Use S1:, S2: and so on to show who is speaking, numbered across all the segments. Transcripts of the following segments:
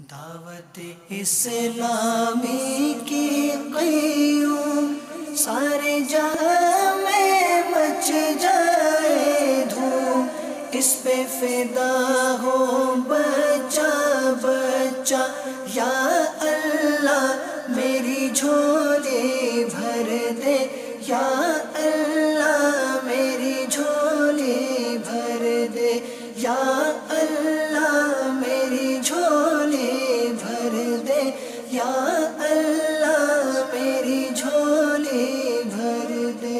S1: دعوت اسلامی کی قیوم سارے جہاں میں مچ جائے دھوم، اس پہ فدا ہو بچہ بچہ، یا اللہ میری جھولی بھر دے، یا اللہ میری جھولی بھر دے، یا اللہ میری جھولی بھر دے، یا اللہ میری جھولی بھر دے۔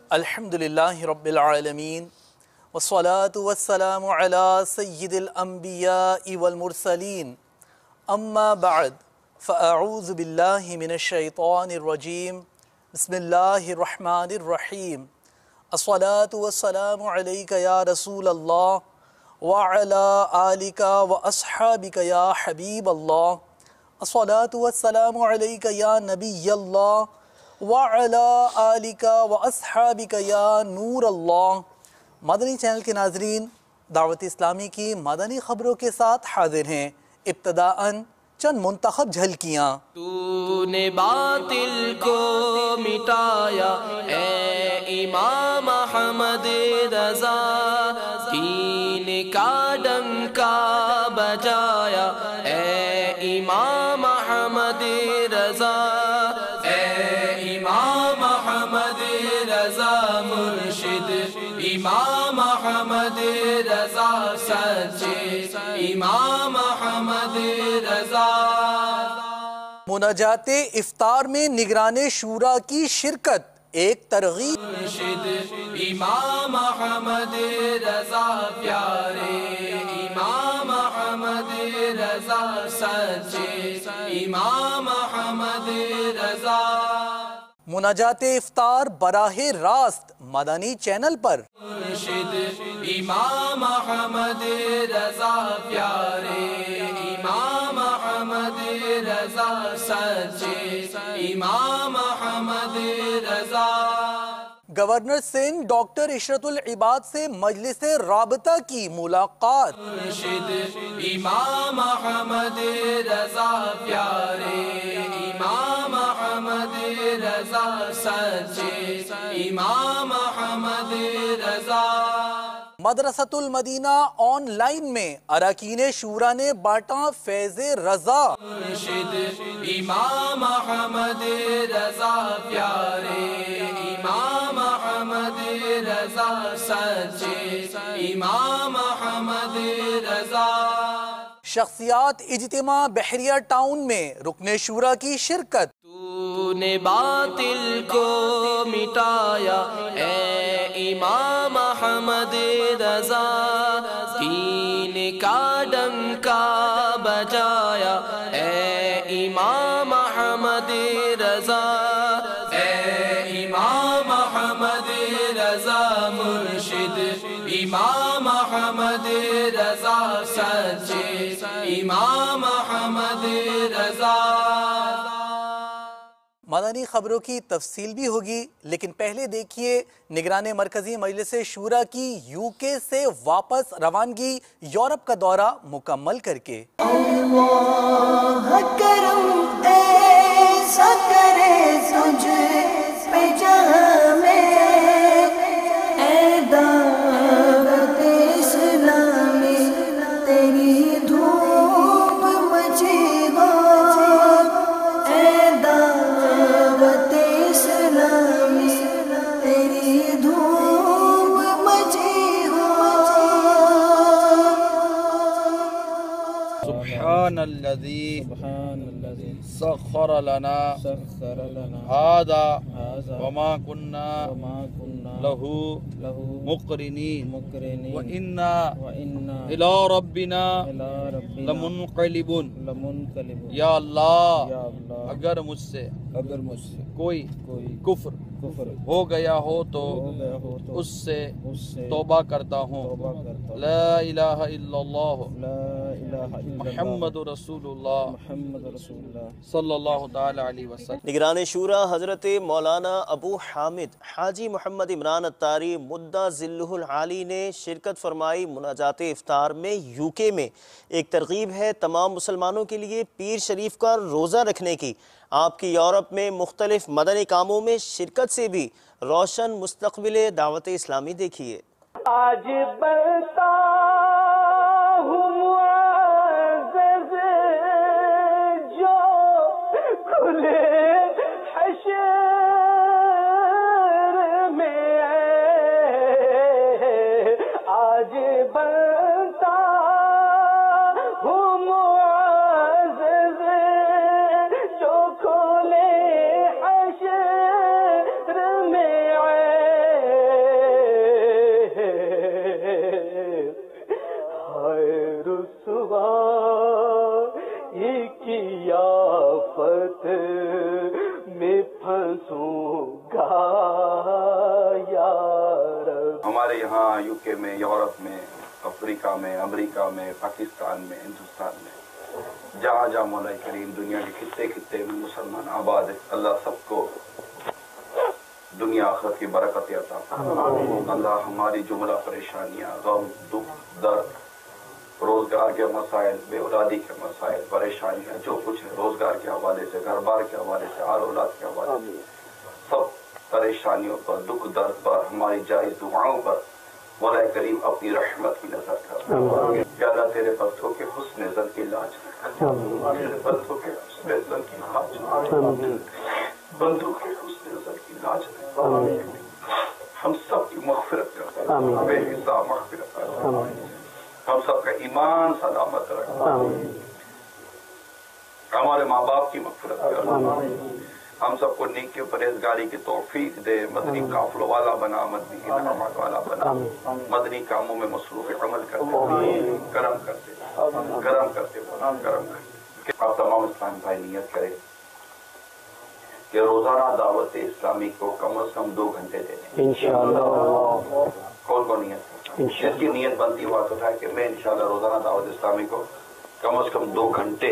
S2: الحمدللہ رب العالمین والصلاة والسلام علی سید الانبیاء والمرسلین، اما بعد فاعوذ باللہ من الشیطان الرجیم، بسم اللہ الرحمن الرحیم، الصلاة والسلام علیک یا رسول اللہ وعلی آلک واصحابک یا حبیب اللہ، الصلاة والسلام علیک یا نبی اللہ وعلی آلک واصحابک یا نور اللہ۔ مدنی چینل کے ناظرین، دعوت اسلامی کی مدنی خبروں کے ساتھ حاضر ہیں۔ ابتداءً چند منتخب جھلکیاں۔
S3: تو نے باطل کو مٹایا اے امام احمد رضا، دین کا ڈنکا بجایا اے امام احمد رضا، اے امام احمد رضا مرشد، امام احمد رضا سچے، امام احمد رضا۔
S2: مناجات افطار میں نگران شورا کی شرکت ایک ترغیب۔
S3: مرشد امام احمد رضا پیارے، امام احمد رضا سچے، امام احمد رضا۔
S2: مناجات افطار براہ راست مدنی چینل پر۔
S3: مرشد امام احمد رضا پیارے، امام احمد رضا سچے، امام احمد رضا۔
S2: گورنر سندھ ڈاکٹر عشرت العباد سے مجلس رابطہ کی ملاقات۔
S3: مرشد امام احمد رضا پیارے، امام احمد رضا سچے، امام احمد رضا۔
S2: مدرسۃ المدینہ آن لائن میں اراکین شورا نے بانٹا فیض رضا۔
S3: مرشد امام احمد رضا پیارے، امام احمد رضا سچے، امام احمد رضا۔
S2: شخصیات اجتماع بحریہ ٹاؤن میں رکن شورا کی شرکت۔
S3: تو نے باطل کو مٹایا اے امام احمد رضا، دین کا ڈنکا بجایا اے امام احمد رضا، اے امام احمد رضا مرشد، امام احمد رضا سچے، امام احمد رضا۔
S2: مدنی خبروں کی تفصیل بھی ہوگی، لیکن پہلے دیکھیے نگران مرکزی مجلس شورا کی UK سے واپس روانگی یورپ کا دورہ مکمل کر کے۔
S1: اللہ کرم ایسا کرے تجھ پہ جہاں میں، اے دعوت اسلامی تیری دھوم مچی ہو، اے دعوت اسلامی تیری دھوم مچی ہو۔
S4: سبحان الذي سخر لنا هذا وما كنا له مقرنين وإنا إلى ربنا لمنقلبون۔ یا اللہ اگر مجھ سے کوئی کفر ہو گیا ہو تو اس سے توبہ کرتا ہوں۔ لا الہ الا اللہ محمد رسول اللہ صلی اللہ تعالی علیہ وسلم۔
S5: نگران شورا حضرت مولانا ابو حامد حاجی محمد عمران عدنان اتاری مدہ ذلہ العالی نے شرکت فرمائی مناجات افطار میں۔ UK میں ایک ترغیب ہے تمام مسلمانوں کے لیے پیر شریف کا روزہ رکھنے کی۔ آپ کی یورپ میں مختلف مدنی کاموں میں شرکت سے بھی روشن مستقبل دعوت اسلامی دیکھیے۔
S6: آج بلتا ہوں معزز جو کھلے حشر میں، آج بلتا ہوں معزز جو کھلے حشر میں، آفت میں پھنسوں گا یا رب۔
S7: ہمارے یہاں UK میں، یورپ میں، افریقہ میں، امریکہ میں، پاکستان میں، ہندوستان میں، جہاں جہاں مولا کریم دنیا کے خطے خطے میں مسلمان آباد ہے، اللہ سب کو دنیا آخرت کی برکت عطا فرمائے۔ اللہ ہماری جملہ پریشانیاں، غم، دکھ، درد، روزگار کے مسائل، بے اولادی کے مسائل، پریشانیاں جو کچھ ہے روزگار کے حوالے سے، گھر بار کے حوالے سے، آل اولاد کے حوالے سے، سب پریشانیوں پر، دکھ درد پر، ہماری جائز دعاؤں پر مولا کریم اپنی رحمت کی نظر کر۔ یا اللہ تیرے بندوں کے حسن زن کی لاج رکھ، تیرے بندوں کے حسن زن کی لاج رکھ، بندوں کے حسن زن کی لاج رکھ، ہم سب کی مغفرت کر، بے حساب مغفرت کر، ہم سب کا ایمان سلامت رکھ، ہمارے ماں باپ کی مغفرت کر، ہم سب کو نیکی و پرہیزگاری کی توفیق دے، مدنی قافلوں والا بنا، مدنی انعامات والا بنا، مدنی کاموں میں مصروف عمل کرتے، کرم کرتے، کرم کرتے، کرم کرتے۔ آپ تمام اسلام بھائی نیت کریں کہ روزانہ دعوت اسلامی کو کم از کم 2 گھنٹے دینے انشاءاللہ۔ کون کو نیت جس کی نیت بنتی ہوا تو ہے کہ میں انشاءاللہ روزانہ دعوت اسلامی کو کم از کم 2 گھنٹے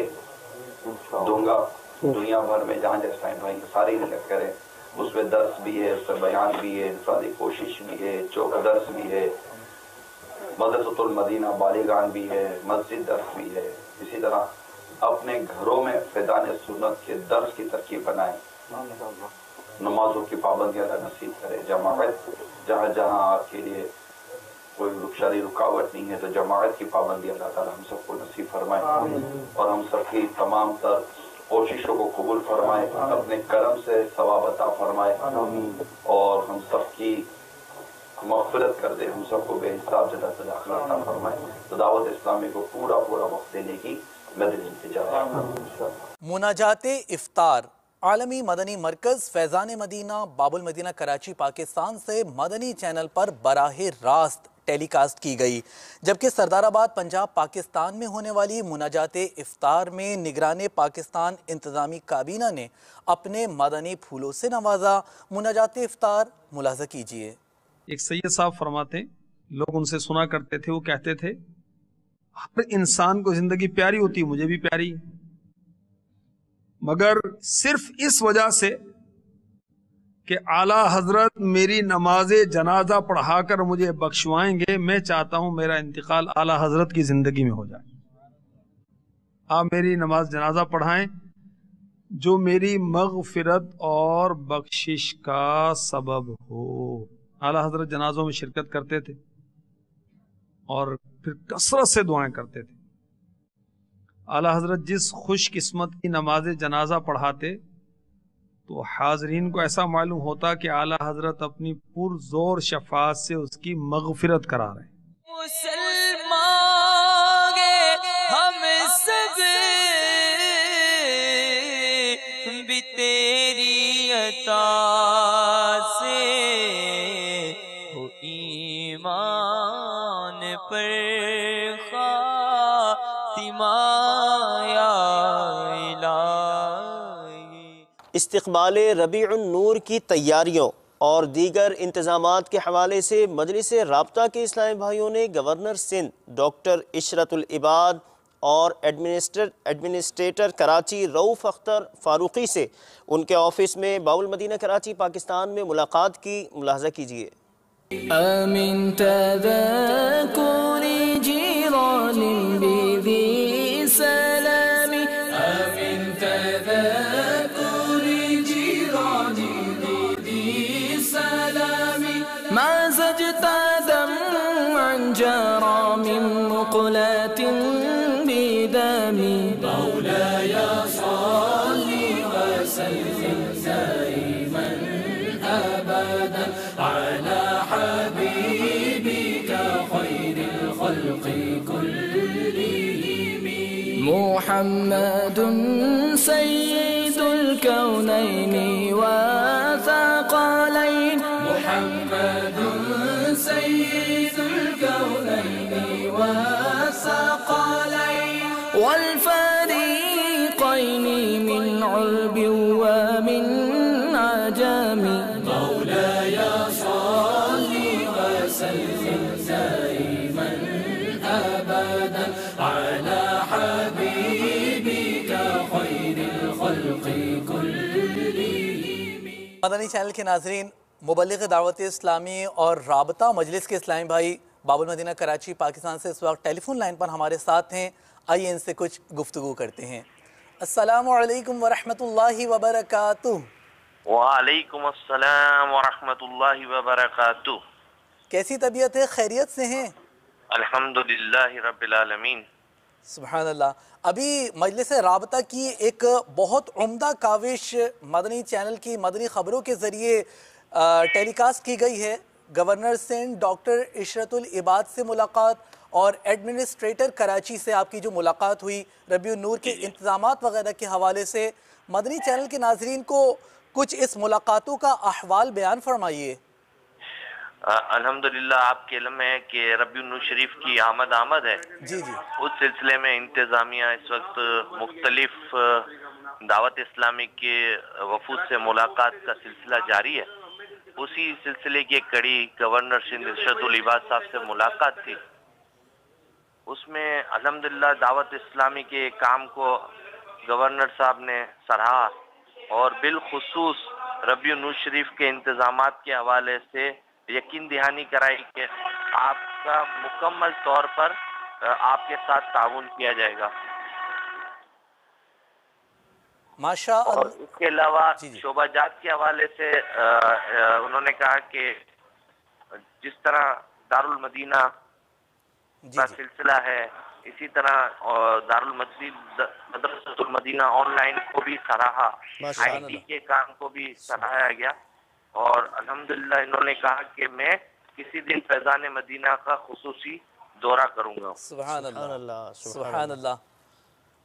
S7: دوں گا، دنیا بھر میں جہاں جہاں اسلام بھائی ساری نیت کریں، اس میں درس بھی ہے، اس میں بیان بھی ہے، انفرادی کوشش بھی ہے، چوک درس بھی ہے، مدرسۃ المدینہ بالغان بھی ہے، مسجد درس بھی ہے۔ اسی طرح اپنے گھروں میں فیضان سنت کے درس کی ترکیب بنائیں، نمازوں کی پابندی اللہ نصیب کرے، جماعت جہاں جہاں آپ کے لیے کوئی شرعی رکاوٹ نہیں ہے تو جماعت کی پابندی اللہ تعالی ہم سب کو نصیب فرمائے، اور ہم سب کی تمام تر کوششوں کو قبول فرمائے، اپنے کرم سے ثواب عطا فرمائے، اور ہم سب کی مغفرت کر دے، ہم سب کو بے حساب جنت سے داخلہ عطا فرمائے۔ تو دعوت اسلامی کو پورا وقت دینے کی مدد التجا۔
S2: مناجات افطار عالمی مدنی مرکز فیضان مدینہ باب المدینہ کراچی پاکستان سے مدنی چینل پر براہ راست ٹیلی کاسٹ کی گئی، جبکہ سردار آباد پنجاب پاکستان میں ہونے والی مناجات افطار میں نگران پاکستان انتظامی کابینہ نے اپنے مدنی پھولوں سے نوازا۔ مناجات افطار ملاحظہ کیجیے۔
S8: ایک سید صاحب فرماتے، لوگ ان سے سنا کرتے تھے، وہ کہتے تھے ہر انسان کو زندگی پیاری ہوتی، مجھے بھی پیاری، مگر صرف اس وجہ سے کہ اعلیٰ حضرت میری نماز جنازہ پڑھا کر مجھے بخشوائیں گے، میں چاہتا ہوں میرا انتقال اعلیٰ حضرت کی زندگی میں ہو جائے۔ آپ میری نماز جنازہ پڑھائیں جو میری مغفرت اور بخشش کا سبب ہو۔ اعلیٰ حضرت جنازوں میں شرکت کرتے تھے اور پھر کثرت سے دعائیں کرتے تھے۔ اعلیٰ حضرت جس خوش قسمت کی نماز جنازہ پڑھاتے تو حاضرین کو ایسا معلوم ہوتا کہ اعلیٰ حضرت اپنی پرزور شفاعت سے اس کی مغفرت کرا رہے ہیں۔
S3: مسلمان ہم سب بھی تیری عطا سے ہو ایمان پر خاتمہ یا الہی۔
S5: استقبال ربیع النور کی تیاریوں اور دیگر انتظامات کے حوالے سے مجلس رابطہ کے اسلامی بھائیوں نے گورنر سندھ ڈاکٹر عشرت العباد اور ایڈمنسٹریٹر کراچی رؤوف اختر فاروقی سے ان کے آفس میں باب المدینہ کراچی پاکستان میں ملاقات کی۔ ملاحظہ کیجیے۔
S1: من تذكر جيران بذي سلام من تذكر جيران بذي سلام ما زجت دمعا جرى من مقلة بدمي مولاي صل وسلم دائما أبدا على حبيبك خير الخلق كلهم محمد سيد الكونين وثقلين محمد سيد الكونين وثقلين والفريقين من علب ومن عجم مولاي صل وسلم دائما أبدا على حبيبك خير الخلق كلهم
S2: مدنی چینل کے ناظرین، مبلغ دعوت اسلامی اور رابطہ مجلس کے اسلامی بھائی باب المدینہ کراچی پاکستان سے اس وقت ٹیلی فون لائن پر ہمارے ساتھ ہیں۔ آئیے ان سے کچھ گفتگو کرتے ہیں۔ السلام علیکم ورحمۃ اللہ وبرکاتہ۔
S9: وعلیکم السلام ورحمۃ اللہ وبرکاتہ۔
S2: کیسی طبیعت ہے؟ خیریت سے ہیں؟
S9: الحمدللہ رب العالمین۔
S2: سبحان اللہ۔ ابھی مجلس رابطہ کی ایک بہت عمدہ کاوش مدنی چینل کی مدنی خبروں کے ذریعے ٹیلی کاسٹ کی گئی ہے۔ گورنر سندھ ڈاکٹر عشرت العباد سے ملاقات اور ایڈمنسٹریٹر کراچی سے آپ کی جو ملاقات ہوئی ربیع النور کے انتظامات وغیرہ کے حوالے سے، مدنی چینل کے ناظرین کو کچھ اس ملاقاتوں کا احوال بیان فرمائیے۔
S9: الحمدللہ آپ کے علم ہے کہ ربیع النور شریف کی آمد ہے۔
S2: جی جی۔
S9: اس سلسلے میں انتظامیہ اس وقت مختلف دعوت اسلامی کے وفود سے ملاقات کا سلسلہ جاری ہے۔ اسی سلسلے کی ایک کڑی گورنر سندھ عشرت العباد صاحب سے ملاقات تھی۔ اس میں الحمدللہ دعوت اسلامی کے کام کو گورنر صاحب نے سراہا اور بالخصوص ربیع النور شریف کے انتظامات کے حوالے سے یقین دہانی کرائی کہ آپ کا مکمل طور پر آپ کے ساتھ تعاون کیا جائے گا۔
S2: ماشاء
S9: اور
S2: اللہ۔
S9: اس کے علاوہ شعبہ جات کے حوالے سے انہوں نے کہا کہ جس طرح دارالمدینہ کا سلسلہ ہے، اسی طرح مدرسۃ المدینہ آن لائن کو بھی سراہا، آئی ٹی کے کام کو بھی سراہا گیا، اور الحمدللہ انہوں نے کہا کہ میں کسی دن فیضان مدینہ کا خصوصی دورہ کروں گا۔
S2: سبحان اللہ، سبحان اللہ،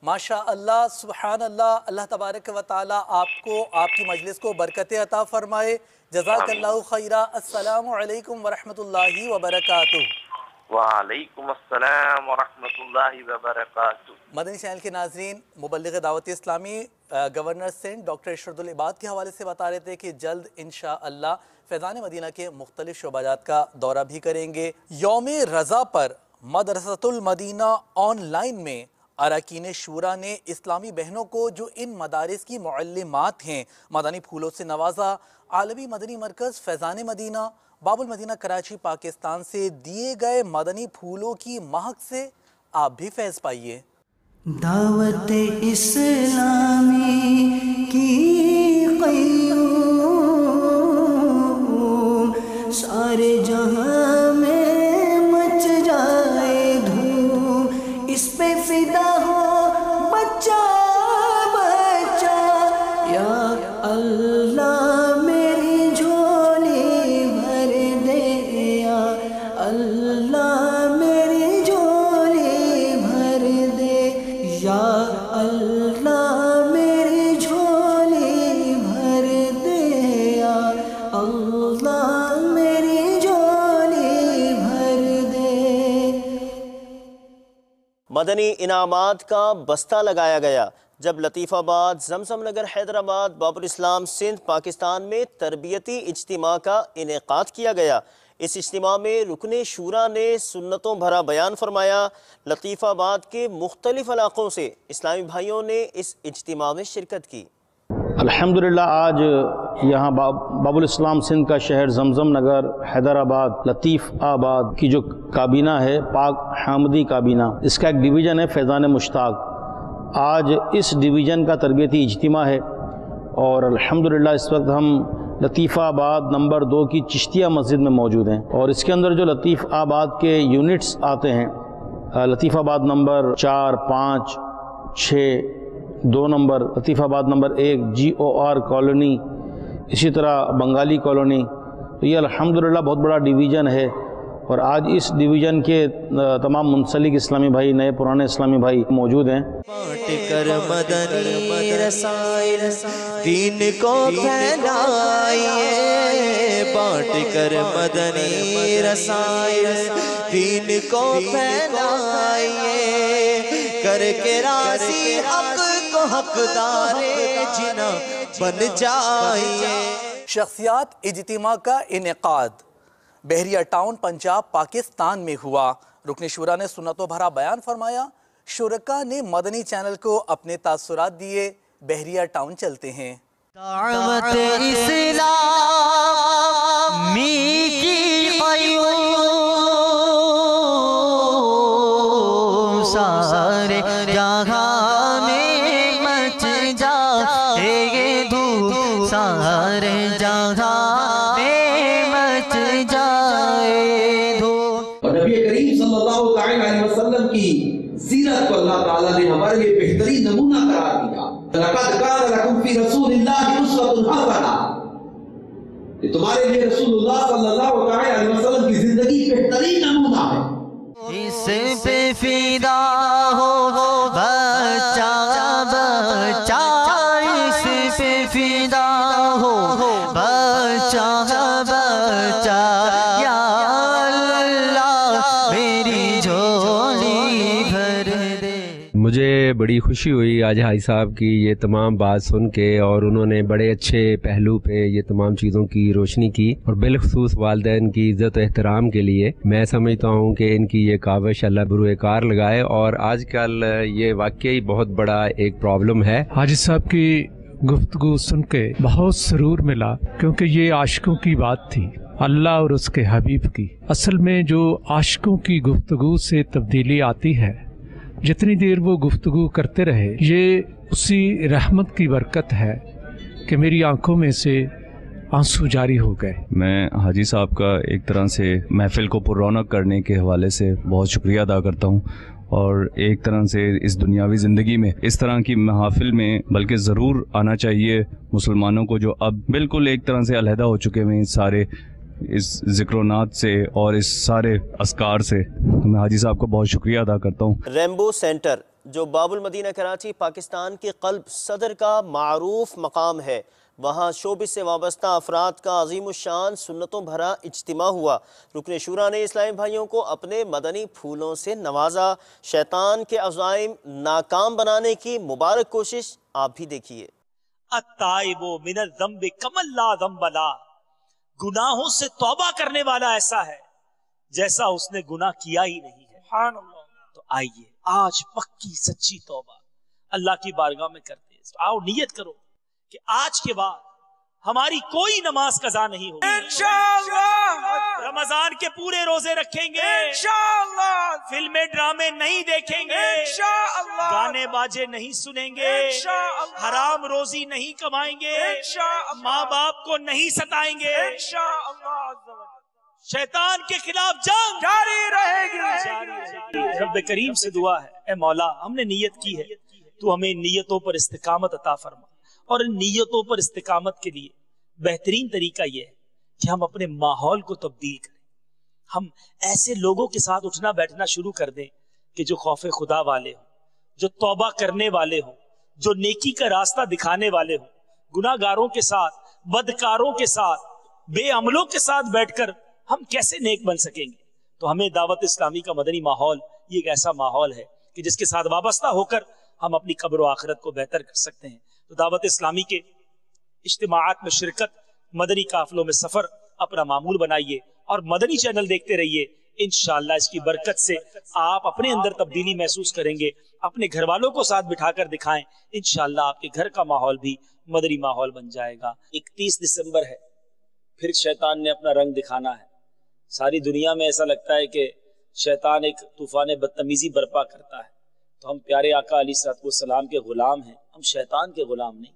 S2: ماشاء اللہ، سبحان اللہ۔ اللہ تبارک و تعالی آپ کو، آپ کی مجلس کو برکتیں عطا فرمائے۔ جزاک اللہ خیرہ۔ السلام علیکم ورحمۃ اللہ وبرکاتہ۔
S9: وعلیکم السلام ورحمۃ اللہ وبرکاتہ۔
S2: مدنی چینل کے ناظرین، مبلغ دعوت اسلامی گورنر سندھ ڈاکٹر عشرت العباد کے حوالے سے بتا رہے تھے کہ جلد انشاءاللہ فیضان مدینہ کے مختلف شعبہ جات کا دورہ بھی کریں گے۔ یوم رضا پر مدرسۃ المدینہ آن لائن میں اراکین شورا نے اسلامی بہنوں کو جو ان مدارس کی معلمات ہیں مدنی پھولوں سے نوازا۔ عالمی مدنی مرکز فیضان مدینہ باب المدینہ کراچی پاکستان سے دیے گئے مدنی پھولوں کی مہک سے آپ بھی فیض پائیے۔
S1: دعوت اسلامی کی قیوم سارے جہاں میں مچ جائے دھوم، اس پہ فدا ہو بچہ بچہ، یا اللہ میری جھولی بھر دے، یا اللہ میری جھولی بھر دے، یا اللہ میری جھولی بھر دے، یا اللہ میری جھولی بھر دے۔
S5: مدنی انعامات کا بستہ لگایا گیا جب لطیف آباد، زمزم نگر، حیدرآباد، باب الاسلام سندھ پاکستان میں تربیتی اجتماع کا انعقاد کیا گیا۔ اس اجتماع میں رکن شورا نے سنتوں بھرا بیان فرمایا۔ لطیف آباد کے مختلف علاقوں سے اسلامی بھائیوں نے اس اجتماع میں شرکت کی۔
S10: الحمدللہ آج یہاں باب الاسلام سندھ کا شہر زمزم نگر حیدرآباد لطیف آباد کی جو کابینہ ہے پاک حامدی کابینہ، اس کا ایک ڈویژن ہے فیضان مشتاق. آج اس ڈویژن کا تربیتی اجتماع ہے اور الحمدللہ اس وقت ہم لطیف آباد نمبر 2 کی چشتیہ مسجد میں موجود ہیں، اور اس کے اندر جو لطیف آباد کے یونٹس آتے ہیں، لطیف آباد نمبر 4، 5، 6، 2 نمبر، لطیف آباد نمبر 1 GOR کالونی، اسی طرح بنگالی کالونی، تو یہ الحمدللہ بہت بڑا ڈویژن ہے. اور آج اس ڈویژن کے تمام منسلک اسلامی بھائی، نئے پرانے اسلامی بھائی موجود ہیں.
S5: بانٹ کر مدنی رسائل دین کو پھیلائیے، بانٹ کر مدنی رسائل دین کو پھیلائیے، کر کے راضی حق کو حقدار جنا بن جائیے.
S2: شخصیات اجتماع کا انعقاد بحریہ ٹاؤن پنجاب پاکستان میں ہوا. رکن شورا نے سنتوں بھرا بیان فرمایا. شرکا نے مدنی چینل کو اپنے تاثرات دیے. بحریہ ٹاؤن چلتے ہیں.
S1: دعوت اسلامی کی قیوم سارے جہاں میں مچ جائے دھوم، سارے جہاں میں مچ جائے دھوم.
S11: اور نبی کریم صلی اللہ علیہ وسلم کی سیرت کو اللہ تعالیٰ نے ہمارے لیے بہترین نمونہ قرار دیا. لَقَدْ كَانَ لَكُمْ فِي رَسُولِ اللَّهِ أُسْوَةٌ حَسَنَةٌ، کہ تمہارے لیے رسول اللہ صلی اللہ علیہ وسلم کی زندگی بہترین نمونہ ہے.
S1: اس پہ فدا ہو بچہ بچہ، اس پہ فدا ہو بچہ بچہ، یا اللہ میری جھولی بھر دے.
S12: مجھے بڑی خوشی ہوئی آج حاجی صاحب کی یہ تمام بات سن کے، اور انہوں نے بڑے اچھے پہلو پہ یہ تمام چیزوں کی روشنی کی، اور بالخصوص والدین کی عزت و احترام کے لیے میں سمجھتا ہوں کہ ان کی یہ کاوش اللہ بروئے کار لگائے. اور آج کل یہ واقعی بہت بڑا ایک پرابلم ہے.
S13: حاجی صاحب کی گفتگو سن کے بہت سرور ملا، کیونکہ یہ عاشقوں کی بات تھی، اللہ اور اس کے حبیب کی. اصل میں جو عاشقوں کی گفتگو سے تبدیلی آتی ہے، جتنی دیر وہ گفتگو کرتے رہے، یہ اسی رحمت کی برکت ہے کہ میری آنکھوں میں سے آنسو جاری ہو گئے.
S14: میں حاجی صاحب کا ایک طرح سے محفل کو پر رونق کرنے کے حوالے سے بہت شکریہ ادا کرتا ہوں، اور ایک طرح سے اس دنیاوی زندگی میں اس طرح کی محافل میں بلکہ ضرور آنا چاہیے مسلمانوں کو، جو اب بالکل ایک طرح سے علیحدہ ہو چکے ہیں سارے اس ذکر و نات سے اور اس سارے اذکار سے. میں حاجی صاحب کو بہت شکریہ ادا کرتا ہوں.
S5: ریمبو سینٹر جو باب المدینہ کراچی پاکستان کے قلب صدر کا معروف مقام ہے، وہاں شوبز سے وابستہ افراد کا عظیم الشان سنتوں بھرا اجتماع ہوا. رکن شورا نے اسلامی بھائیوں کو اپنے مدنی پھولوں سے نوازا. شیطان کے عزائم ناکام بنانے کی مبارک کوشش آپ بھی دیکھیے.
S15: التائب من الذنب کمن لا ذنب لا، گناہوں سے توبہ کرنے والا ایسا ہے جیسا اس نے گناہ کیا ہی نہیں ہے. سبحان اللہ. تو آئیے آج پکی سچی توبہ اللہ کی بارگاہ میں کرتے ہیں. آؤ نیت کرو کہ آج کے بعد ہماری کوئی نماز قضا نہیں ہوگی انشاءاللہ. رمضان کے پورے روزے رکھیں گے انشاءاللہ. فلمیں ڈرامے نہیں دیکھیں گے انشاءاللہ. گانے باجے نہیں سنیں گے انشاءاللہ. حرام روزی نہیں کمائیں گے انشاءاللہ. ماں باپ کو نہیں ستائیں گے انشاءاللہ. شیطان کے خلاف جنگ جاری رہے گی. رب کریم سے دعا ہے، اے مولا ہم نے نیت کی ہے، تو ہمیں نیتوں پر استقامت عطا فرما. اور ان نیتوں پر استقامت کے لیے بہترین طریقہ یہ ہے کہ ہم اپنے ماحول کو تبدیل کریں. ہم ایسے لوگوں کے ساتھ اٹھنا بیٹھنا شروع کر دیں کہ جو خوف خدا والے ہوں، جو توبہ کرنے والے ہوں، جو نیکی کا راستہ دکھانے والے ہوں. گناہ گاروں کے ساتھ، بدکاروں کے ساتھ، بے عملوں کے ساتھ بیٹھ کر ہم کیسے نیک بن سکیں گے؟ تو ہمیں دعوت اسلامی کا مدنی ماحول یہ ایک ایسا ماحول ہے کہ جس کے ساتھ وابستہ ہو کر ہم اپنی قبر و آخرت کو بہتر کر سکتے ہیں. تو دعوت اسلامی کے اجتماعات میں شرکت، مدنی قافلوں میں سفر اپنا معمول بنائیے اور مدنی چینل دیکھتے رہیے. انشاءاللہ اس کی برکت سے آپ اپنے اندر تبدیلی محسوس کریں گے. اپنے گھر والوں کو ساتھ بٹھا کر دکھائیں, انشاءاللہ آپ کے گھر کا ماحول بھی مدری ماحول بن جائے گا. 31 دسمبر ہے, پھر شیطان نے اپنا رنگ دکھانا ہے. ساری دنیا میں ایسا لگتا ہے کہ شیطان ایک طوفان بدتمیزی برپا کرتا ہے, تو ہم پیارے آقا علیہ السلام کے غلام ہیں, ہم شیطان کے غلام نہیں.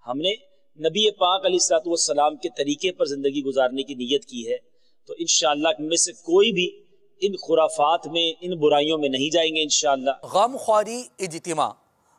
S15: ہم نے نبی پاک علیہ السلام کے طریقے پر زندگی گزارنے کی نیت کی ہے, تو انشاءاللہ میں سے کوئی بھی ان خرافات میں, ان برائیوں میں نہیں جائیں گے انشاءاللہ.
S2: غم خواری اجتماع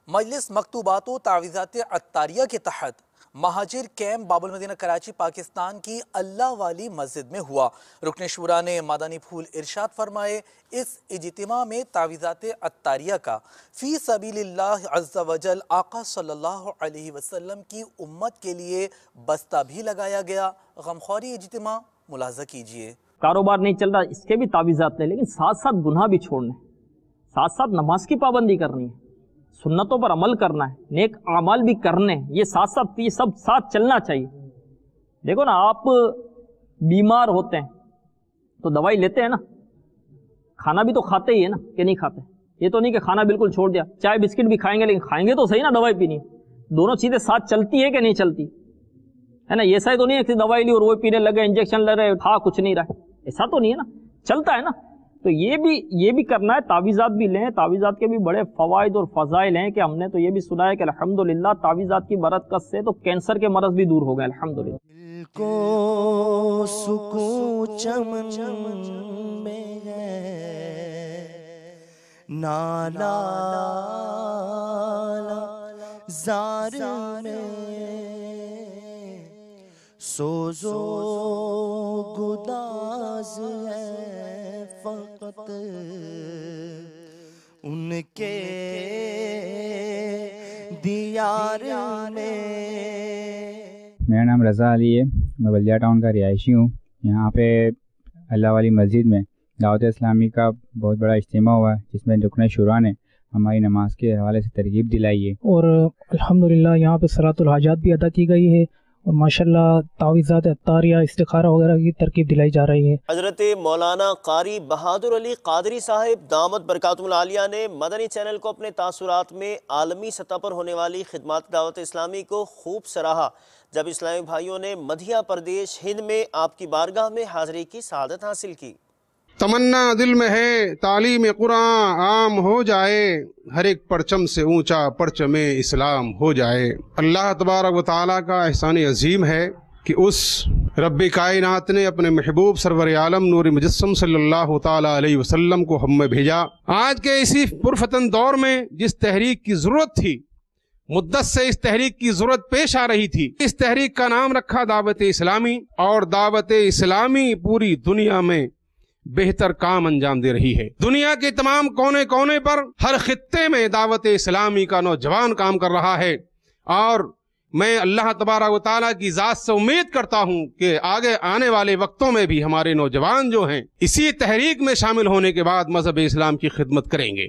S2: مجلس مکتوبات و تعویذات عطاریہ کے تحت مہاجر کیمپ باب المدینہ کراچی پاکستان کی اللہ والی مسجد میں ہوا. رکن شورا نے مادانی پھول ارشاد فرمائے, اس اجتماع میں تعویذات عطاریہ کا فی سبیل اللہ عز وجل آقا صلی اللہ علیہ وسلم کی امت کے لیے بستہ بھی لگایا گیا. غمخواری اجتماع ملاحظہ کیجئے.
S16: کاروبار نہیں چل رہا, اس کے بھی تعویذات ہیں, لیکن ساتھ ساتھ گناہ بھی چھوڑنے, ساتھ ساتھ نماز کی پابندی کرنی ہے, سنتوں پر عمل کرنا ہے, نیک اعمال بھی کرنے ہیں, یہ ساتھ ساتھ, یہ سب ساتھ چلنا چاہیے. دیکھو نا, آپ بیمار ہوتے ہیں تو دوائی لیتے ہیں نا, کھانا بھی تو کھاتے ہی ہے نا, کہ نہیں کھاتے؟ یہ تو نہیں کہ کھانا بالکل چھوڑ دیا, چائے بسکٹ بھی کھائیں گے لیکن کھائیں گے تو صحیح نا, دوائی پینی ہے. دونوں چیزیں ساتھ چلتی ہے کہ نہیں چلتی ہے نا. ایسا ہی تو نہیں ہے کہ دوائی لی اور وہ پینے لگے, انجیکشن لے رہے, کھا کچھ نہیں رہا, ایسا تو نہیں ہے نا, چلتا ہے نا. تو یہ بھی کرنا ہے. تعویذات بھی لیں, تعویذات کے بھی بڑے فوائد اور فضائل ہیں کہ ہم نے تو یہ بھی سنا ہے کہ الحمدللہ تعویذات کی برکت سے تو کینسر کے مرض بھی دور ہو گئے الحمدللہ.
S1: دل کو سکون چمن میں ہے, نالا زار میں سوزو گداز ہے فقط ان کے دیار میں.
S17: میرا نام رضا علی ہے, میں بلدیہ ٹاؤن کا رہائشی ہوں. یہاں پہ اللہ والی مسجد میں دعوت اسلامی کا بہت بڑا اجتماع ہوا ہے, جس میں رکن شورا نے ہماری نماز کے حوالے سے ترغیب دلائی ہے,
S18: اور الحمدللہ یہاں پہ صلاۃ الحاجات بھی ادا کی گئی ہے, اور ماشاءاللہ تعویذات عطاریہ استخارہ وغیرہ کی ترکیب دلائی جا رہی ہے.
S5: حضرت مولانا قاری بہادر علی قادری صاحب دامت برکاتہم العالیہ نے مدنی چینل کو اپنے تاثرات میں عالمی سطح پر ہونے والی خدمات دعوت اسلامی کو خوب سراہا, جب اسلامی بھائیوں نے مدھیہ پردیش ہند میں آپ کی بارگاہ میں حاضری کی سعادت حاصل کی.
S19: تمنا دل میں ہے تعلیم قرآن عام ہو جائے, ہر ایک پرچم سے اونچا پرچم اسلام ہو جائے. اللہ تبارک و تعالیٰ کا احسان عظیم ہے کہ اس رب کائنات نے اپنے محبوب سرور عالم نور مجسم صلی اللہ تعالیٰ علیہ وسلم کو ہم میں بھیجا. آج کے اسی پرفتن دور میں جس تحریک کی ضرورت تھی, مدت سے اس تحریک کی ضرورت پیش آ رہی تھی, اس تحریک کا نام رکھا دعوت اسلامی, اور دعوت اسلامی پوری دنیا میں بہتر کام انجام دے رہی ہے. دنیا کے تمام کونے کونے پر ہر خطے میں دعوت اسلامی کا نوجوان کام کر رہا ہے, اور میں اللہ تبارک و تعالیٰ کی ذات سے امید کرتا ہوں کہ آگے آنے والے وقتوں میں بھی ہمارے نوجوان جو ہیں اسی تحریک میں شامل ہونے کے بعد مذہب اسلام کی خدمت کریں گے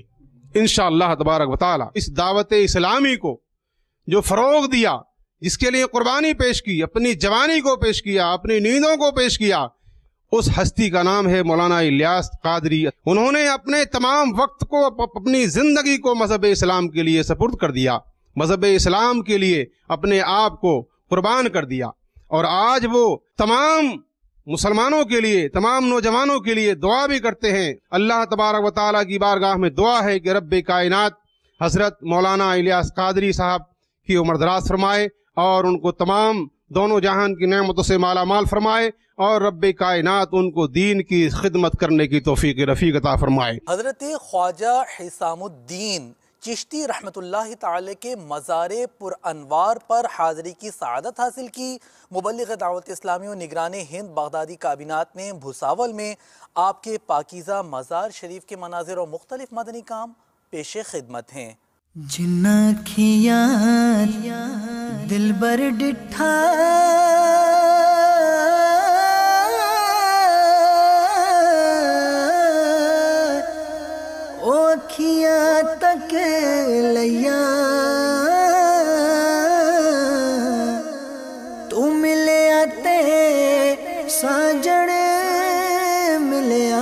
S19: انشاءاللہ تبارک و تعالیٰ. اس دعوت اسلامی کو جو فروغ دیا, جس کے لیے قربانی پیش کی, اپنی جوانی کو پیش کیا, اپنی نیندوں کو پیش کیا, اس ہستی کا نام ہے مولانا الیاس قادری. انہوں نے اپنے تمام وقت کو, اپنی زندگی کو مذہب اسلام کے لیے سپرد کر دیا, مذہب اسلام کے لیے اپنے آپ کو قربان کر دیا, اور آج وہ تمام مسلمانوں کے لیے, تمام نوجوانوں کے لیے دعا بھی کرتے ہیں. اللہ تبارک و تعالیٰ کی بارگاہ میں دعا ہے کہ رب کائنات حضرت مولانا الیاس قادری صاحب کی عمر دراز فرمائے, اور ان کو تمام دونوں جہان کی نعمتوں سے مالا مال فرمائے, اور رب کائنات ان کو دین کی خدمت کرنے کی توفیق رفیق عطا فرمائے.
S2: حضرت خواجہ حسام الدین چشتی رحمت اللہ تعالی کے مزار پر انوار پر حاضری کی سعادت حاصل کی. مبلغ دعوت اسلامی و نگران ہند بغدادی کابینات نے بھساول میں آپ کے پاکیزہ مزار شریف کے مناظر اور مختلف مدنی کام پیش خدمت ہیں.
S1: جنا کھیا دل بر ڈٹھا اوکھیا تک لیا تو ملیا تے ساجڑ ملیا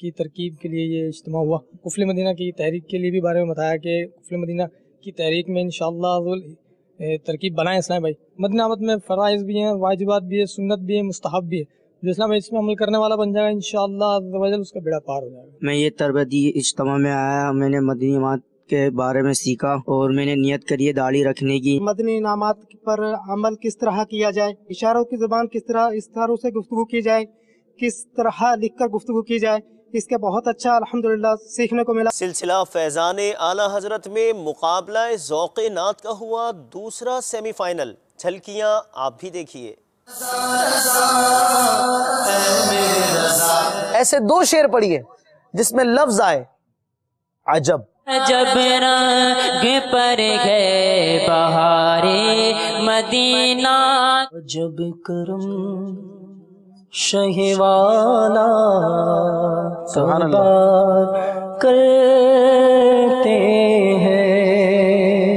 S20: کی ترکیب کے لیے یہ اجتماع ہوا. قفل مدینہ کی تحریک کے لیے بھی بارے میں بتایا کہ قفل مدینہ کی تحریک میں انشاءاللہ ترکیب بنائیں اسلام بھائی. مدینہ آمد میں فرائض بھی ہیں، واجبات بھی ہے، سنت بھی ہے، مستحب بھی ہے. جو اسلام بھائی اس میں عمل کرنے والا بن جائے گا انشاءاللہ اس کا بیڑا پار ہو جائے گا.
S21: میں یہ تربیتی اجتماع میں آیا، میں نے مدنی انعامات کے بارے میں سیکھا اور میں نے نیت کری ہے داڑھی رکھنے کی.
S22: مدنی انعامات پر عمل کس طرح کیا جائے، اشاروں کی زبان کس طرح اشاروں سے گفتگو کی جائے، کس طرح لکھ کر گفتگو کی جائے، اس کے بہت اچھا الحمدللہ سیکھنے کو ملا.
S5: سلسلہ فیضان اعلیٰ حضرت میں مقابلہ ذوق نعت کا ہوا دوسرا سیمی فائنل. جھلکیاں آپ بھی دیکھیے.
S23: ایسے دو شعر پڑھیے جس میں لفظ آئے عجب.
S3: جب رنگ پر گئے بہارے مدینہ،
S1: جب کرم شہ والا کرتے ہیں.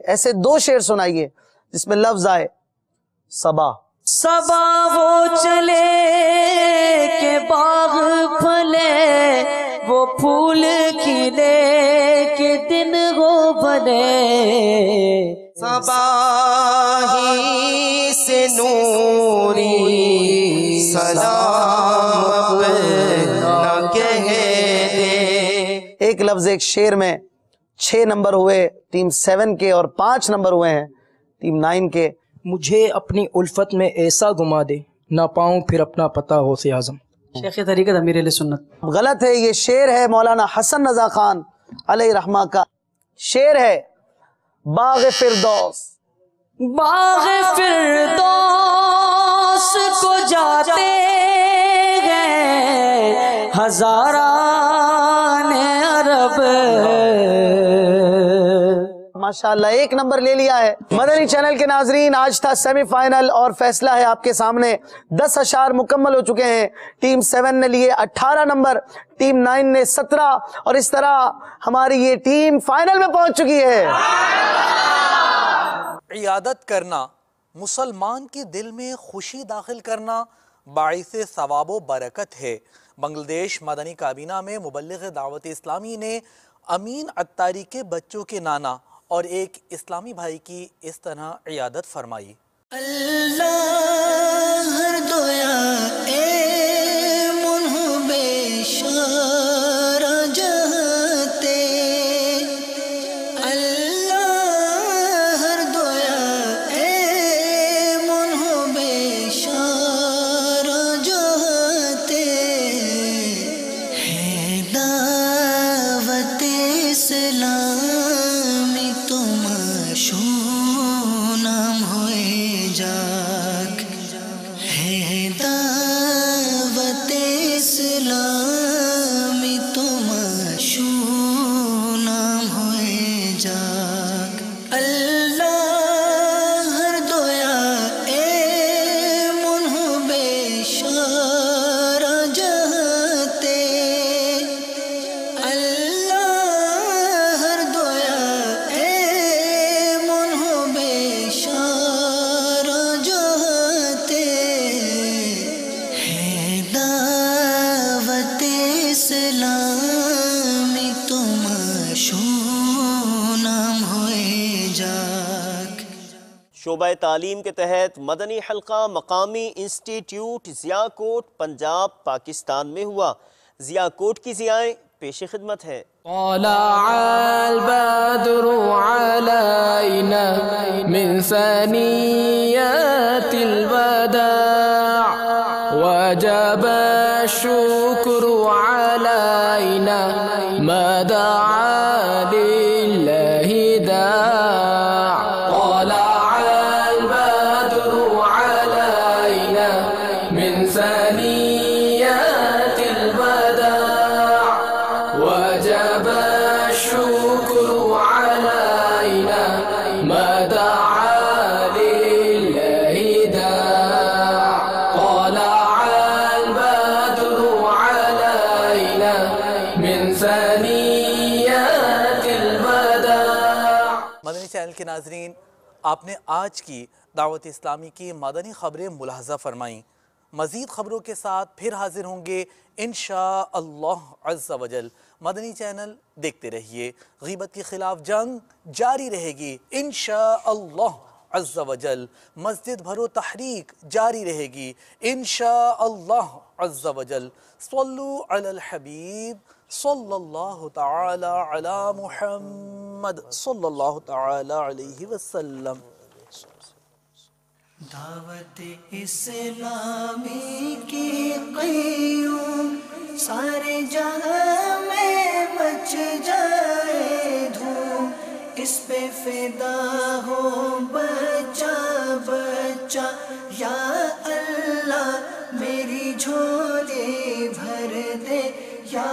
S23: ایسے دو شعر سنائیے جس میں لفظ آئے صبا.
S1: صبا وہ چلے کہ باغ پھلے، وہ پھول کھلے کہ دن ہو بنے.
S23: صبا ہی سے نوری سلام نہ کہہ دے. ایک لفظ ایک شعر میں 6 نمبر ہوئے ٹیم 7 کے اور 5 نمبر ہوئے ہیں ٹیم 9 کے.
S24: مجھے اپنی الفت میں ایسا گما دے، نہ پاؤں پھر اپنا پتہ ہو سے اعظم.
S1: شیخ طریقت امیر اہل سنت.
S23: غلط ہے، یہ شعر ہے مولانا حسن رضا خان علیہ رحمہ کا. شعر ہے باغ فردوس.
S1: باغ فردوس کو جاتے ہیں ہزاران عرب.
S23: ماشاءاللہ 1 نمبر لے لیا ہے. مدنی چینل کے ناظرین، آج تھا سیمی فائنل اور فیصلہ ہے آپ کے سامنے. 10 اشعار مکمل ہو چکے ہیں. ٹیم 7 نے لیے 18 نمبر، ٹیم 9 نے 17 اور اس طرح ہماری یہ ٹیم فائنل میں پہنچ چکی ہے.
S2: عیادت کرنا، مسلمان کے دل میں خوشی داخل کرنا باعث ثواب و برکت ہے. بنگلہ دیش مدنی کابینہ میں مبلغ دعوت اسلامی نے امین عطاری کے بچوں کے نانا اور ایک اسلامی بھائی کی اس طرح عیادت فرمائی.
S1: اللہ ہر دویا اے منہ بے شارہ جہتے. اللہ ہر دویا اے منہ بے شارہ جہتے. ہے دعوت اسلام
S5: شعبہ تعلیم کے تحت مدنی حلقہ مقامی انسٹیٹیوٹ ضیاء کوٹ پنجاب پاکستان میں ہوا. ضیاء کوٹ کی ضیائیں پیش خدمت ہے.
S3: طلع البدر علينا من ثنيات الوداع وجب الشكر علينا ما دعا لله داع. طلع البدر علينا من ثنيات الوداع وجب الشكر علينا ما دعا لله داع. طلع البدر علينا من ثنيات الوداع.
S2: مدنی چینل کے ناظرین، آپ نے آج کی دعوت اسلامی کی مدنی خبریں ملاحظہ فرمائیں. مزید خبروں کے ساتھ پھر حاضر ہوں گے انشاءاللہ عز و جل۔ مدنی چینل دیکھتے رہیے، غیبت کے خلاف جنگ جاری رہے گی انشاءاللہ عز و جل، مسجد بھرو تحریک جاری رہے گی انشاءاللہ عز و جل۔ صلو علی الحبیب صلی اللہ تعالی علی محمد صلی اللہ تعالی علیہ وسلم۔
S1: دعوت اسلامی کی قیوم سارے جہاں میں مچ جائے دھوم، اس پہ فدا ہو بچہ بچہ، یا اللہ میری جھولی بھر دے یا